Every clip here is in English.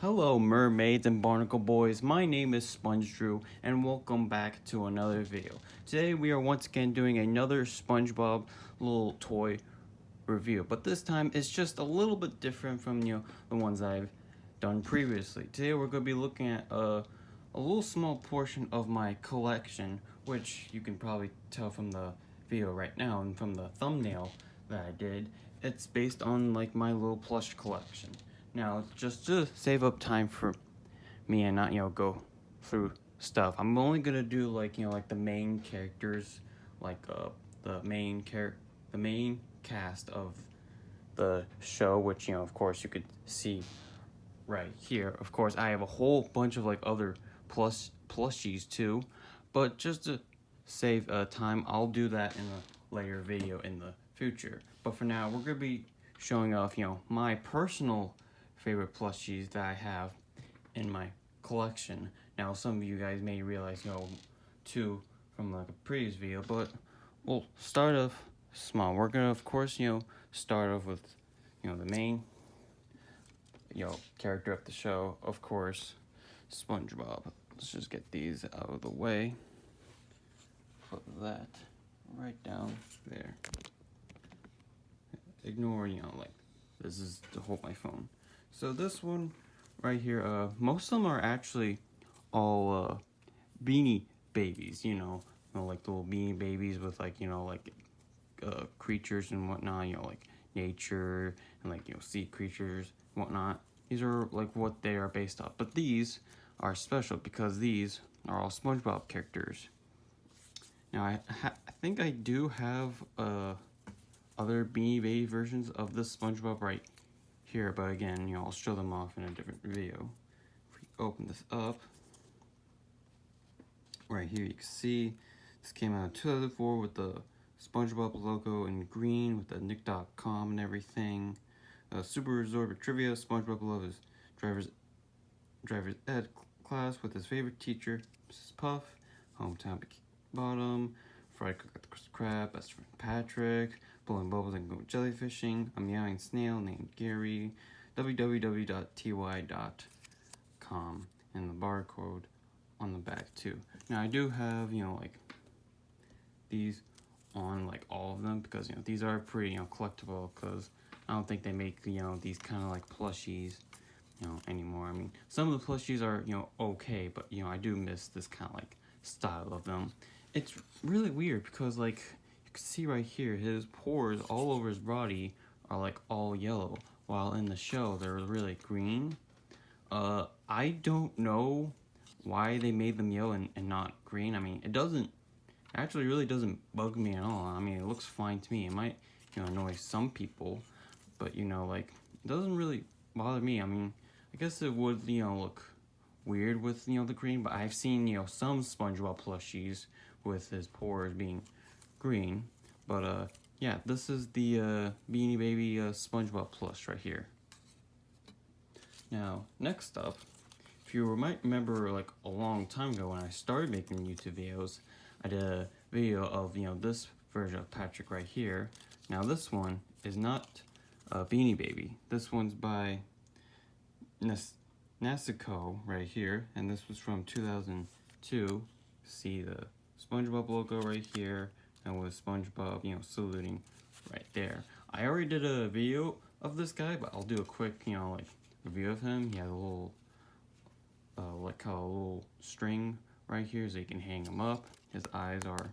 Hello mermaids and barnacle boys, my name is Sponge Drew and welcome back to another video. Today we are once again doing another SpongeBob little toy review, but this time it's just a little bit different from the ones I've done previously. Today we're going to be looking at a little small portion of my collection, which you can probably tell from the video right now and from the thumbnail that I did. It's based on like my little plush collection. Now, just to save up time for me and not, go through stuff, I'm only gonna do like, like the main characters, like the main cast of the show, which, of course you could see right here. Of course, I have a whole bunch of like other plushies too, but just to save time, I'll do that in a later video in the future. But for now, we're gonna be showing off, my personal favorite plushies that I have in my collection. Now, some of you guys may realize, two from like a previous video, but we'll start off small. We're gonna, of course, start off with, the main, character of the show, of course, SpongeBob. Let's just get these out of the way. Put that right down there. Ignore, like, this is to hold my phone. So this one right here, most of them are actually all Beanie Babies, like little Beanie Babies with like, creatures and whatnot, like nature and like, sea creatures and whatnot. These are like what they are based off. But these are special because these are all SpongeBob characters. Now, I think I do have other Beanie Baby versions of this SpongeBob right here, but again, I'll show them off in a different video. If we open this up, right here you can see this came out in 2004 with the SpongeBob logo in green with the Nick.com and everything. Super Absorbent Trivia, SpongeBob loves his driver's ed class with his favorite teacher, Mrs. Puff, hometown bottom, fried cook at the Krabs, best friend Patrick, blowing bubbles and going jellyfishing, a meowing snail named Gary, www.ty.com, and the barcode on the back too. Now I do have, like these on like all of them because, these are pretty, collectible because I don't think they make, these kind of like plushies, anymore. I mean, some of the plushies are, okay, but, I do miss this kind of like style of them. It's really weird because like, you can see right here, his pores all over his body are like all yellow, while in the show they're really green. I don't know why they made them yellow and not green. I mean, it actually really doesn't bug me at all. I mean, it looks fine to me. It might, annoy some people, but, like, it doesn't really bother me. I mean, I guess it would, look weird with, the green, but I've seen, some SpongeBob plushies with his pores being green. But, yeah, this is the Beanie Baby SpongeBob plush right here. Now, next up, if you might remember, like, a long time ago when I started making YouTube videos, I did a video of, this version of Patrick right here. Now, this one is not a Beanie Baby. This one's by Nasico right here, and this was from 2002. See the SpongeBob logo right here, and with SpongeBob, saluting right there. I already did a video of this guy, but I'll do a quick, like, review of him. He has a little, like a little string right here so you can hang him up. His eyes are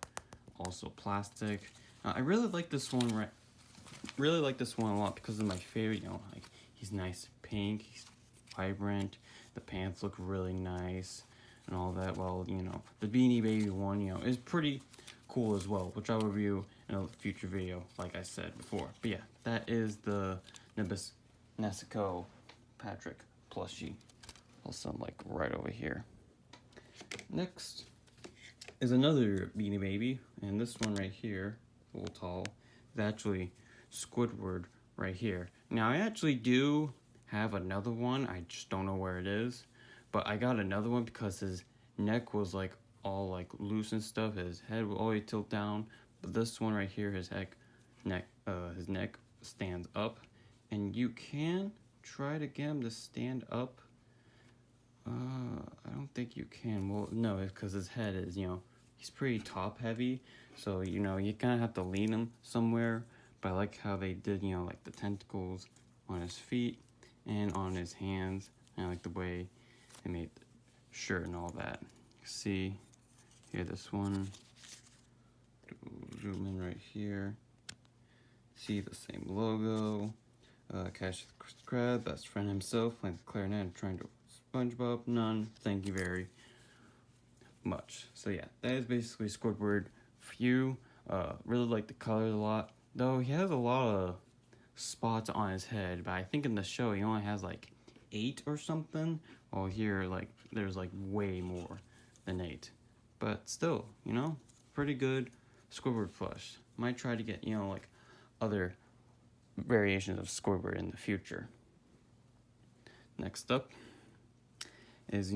also plastic. I really like this one, really like this one a lot because of my favorite, like, he's nice pink, he's vibrant, the pants look really nice, and all that. Well, the Beanie Baby one, is pretty cool as well, which I'll review in a future video, like I said before. But yeah, that is the Nimbus Nasico Patrick plushie. Also, like, right over here. Next is another Beanie Baby, and this one right here, a little tall, is actually Squidward right here. Now, I actually do have another one, I just don't know where it is, but I got another one because his neck was like all like loose and stuff, his head would always tilt down, but this one right here, his neck stands up, and you can try to get him to stand up I don't think you can. Well, no, because his head is, he's pretty top heavy. So, you kind of have to lean him somewhere. But I like how they did, like the tentacles on his feet and on his hands. And I like the way they made the shirt and all that. See, here, this one. Zoom in right here. See the same logo. Cash Krabs, best friend himself, playing the clarinet and trying to SpongeBob. None, thank you very much. So yeah, that is basically Squidward for you. Really like the colors a lot. Though he has a lot of spots on his head, but I think in the show he only has like 8 or something. While here, like, there's like way more than 8. But still, pretty good Squidward plush. Might try to get, like other variations of Squidward in the future. Next up is,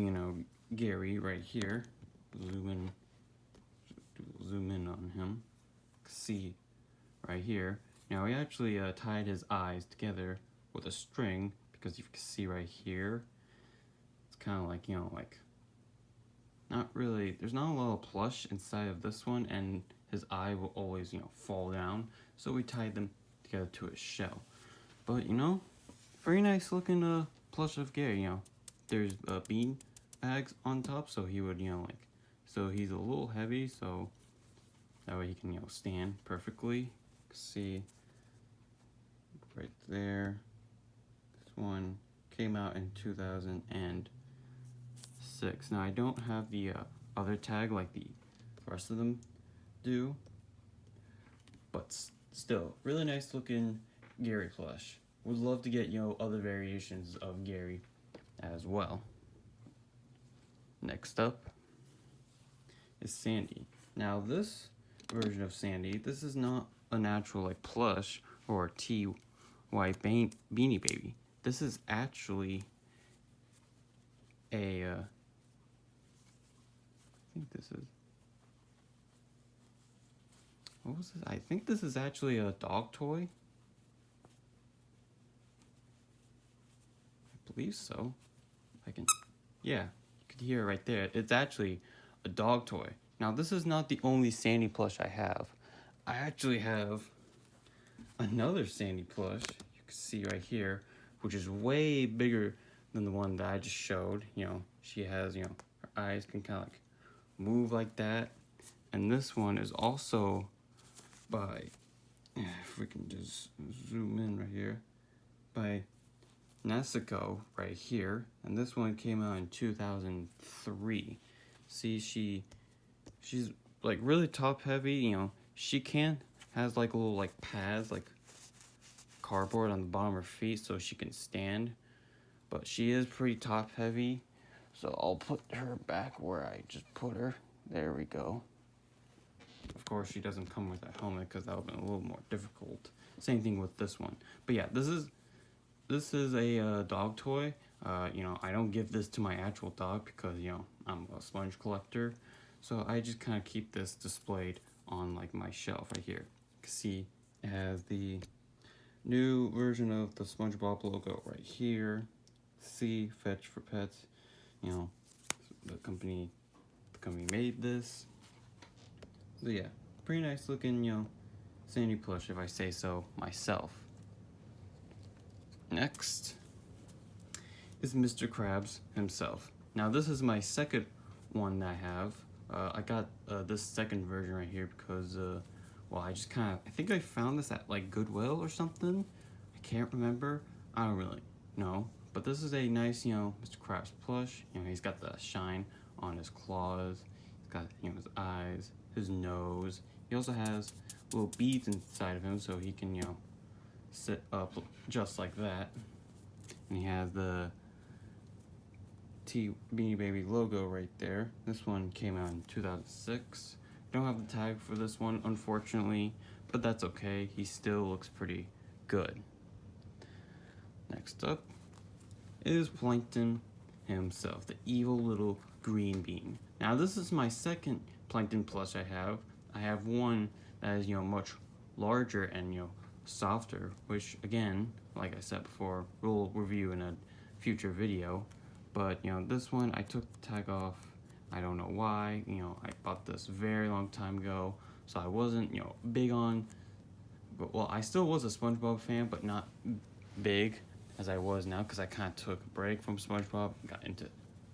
Gary right here. Zoom in on him. See right here. Now he actually tied his eyes together with a string, because you can see right here, it's kind of like, like, not really, there's not a lot of plush inside of this one, and his eye will always, fall down. So we tied them together to his shell. But, very nice looking plush of Gary, There's bean bags on top, so he would, so he's a little heavy, so that way he can, stand perfectly. See, right there. This one came out in 2006. Now, I don't have the other tag like the rest of them do, but still, really nice looking Gary plush. Would love to get, other variations of Gary as well. Next up is Sandy. Now, this version of Sandy, this is not a natural like plush or T.Y. Beanie Baby. This is actually a I think this is, what was this? I think this is actually a dog toy. I believe so. Yeah, you could hear it right there. It's actually a dog toy. Now, this is not the only Sandy plush I have. I actually have another Sandy plush, you can see right here, which is way bigger than the one that I just showed. She has, her eyes can kind of like move like that. And this one is also by, if we can just zoom in right here, by Nessico right here. And this one came out in 2003. See, she's like really top heavy, she has like little like pads, like cardboard on the bottom of her feet so she can stand, but she is pretty top heavy. So I'll put her back where I just put her. There we go. Of course, she doesn't come with a helmet because that would have been a little more difficult. Same thing with this one. But yeah, this is a dog toy. I don't give this to my actual dog because, I'm a sponge collector. So I just kind of keep this displayed on like my shelf right here. You can see it has the new version of the SpongeBob logo right here. See, fetch for pets. The company made this. So yeah, pretty nice looking, Sandy plush if I say so myself. Next is Mr. Krabs himself. Now this is my second one that I have. I got this second version right here because, I think I found this at like Goodwill or something. I can't remember. I don't really know. But this is a nice, Mr. Krabs plush. He's got the shine on his claws. He's got, his eyes, his nose. He also has little beads inside of him so he can, sit up just like that. And he has the Beanie Baby logo right there. This one came out in 2006. Don't have the tag for this one, unfortunately, but that's okay. He still looks pretty good. Next up is Plankton himself, the evil little green bean. Now, this is my second Plankton plush I have. I have one that is, much larger and, softer, which, again, like I said before, we'll review in a future video. But, you know, this one, I took the tag off. I don't know why. You know, I bought this very long time ago, so I wasn't, you know, big on, but, well, I still was a SpongeBob fan, but not big as I was now, because I kind of took a break from SpongeBob and got into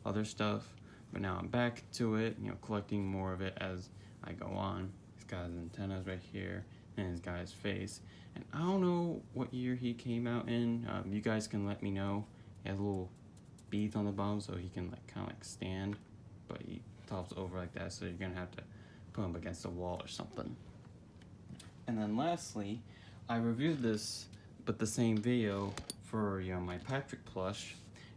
other stuff. But now I'm back to it, you know, collecting more of it as I go on. He's got his antennas right here, and he's got his face. And I don't know what year he came out in. You guys can let me know. He has little beads on the bottom, so he can like kind of like stand, but he tops over like that, so you're gonna have to put him against the wall or something. And then lastly, I reviewed this, but the same video for, you know, my Patrick plush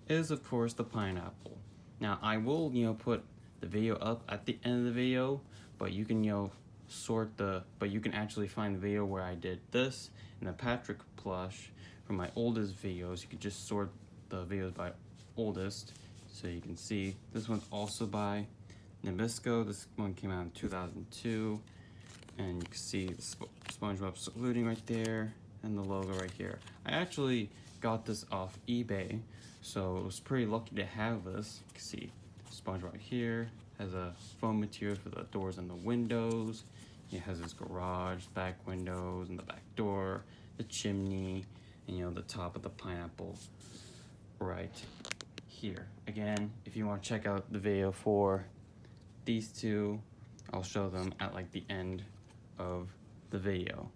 is of course the pineapple. Now I will, you know, put the video up at the end of the video, but you can, you know, but you can actually find the video where I did this and the Patrick plush from my oldest videos. You can just sort the videos by oldest, so you can see this one's also by Nimbus. This one came out in 2002, and you can see the SpongeBob saluting right there and the logo right here. I actually got this off eBay, so I was pretty lucky to have this. You can see SpongeBob here has a foam material for the doors and the windows. It has his garage, back windows, and the back door, the chimney, and, you know, the top of the pineapple right here. Again, if you want to check out the video for these two, I'll show them at like the end of the video.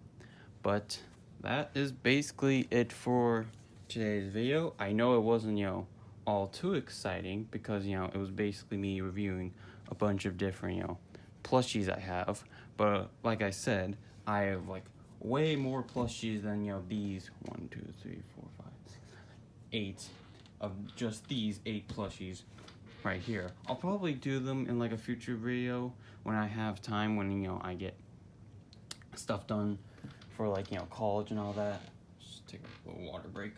But that is basically it for today's video. I know it wasn't, you know, all too exciting, because, you know, it was basically me reviewing a bunch of different, you know, plushies I have. But like I said, I have like way more plushies than, you know, these 1, 2, 3, 4, 5, 6, 7, 8 of just these 8 plushies right here. I'll probably do them in like a future video when I have time, when, you know, I get stuff done for like, you know, college and all that. Just take a little water break.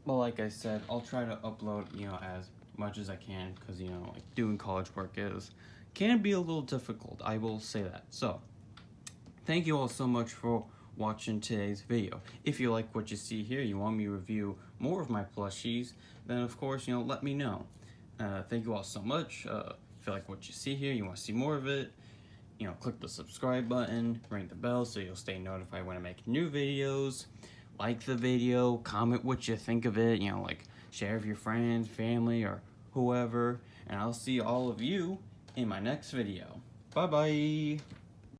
But like I said, I'll try to upload, you know, as much as I can, because, you know, like doing college work can be a little difficult, I will say that. So thank you all so much for watching today's video. If you like what you see here, you want me to review more of my plushies, then of course, you know, let me know. Thank you all so much. If you like what you see here, you want to see more of it, you know, click the subscribe button, ring the bell so you'll stay notified when I make new videos. Like the video, comment what you think of it, you know, like share with your friends, family, or whoever, and I'll see all of you in my next video. Bye bye.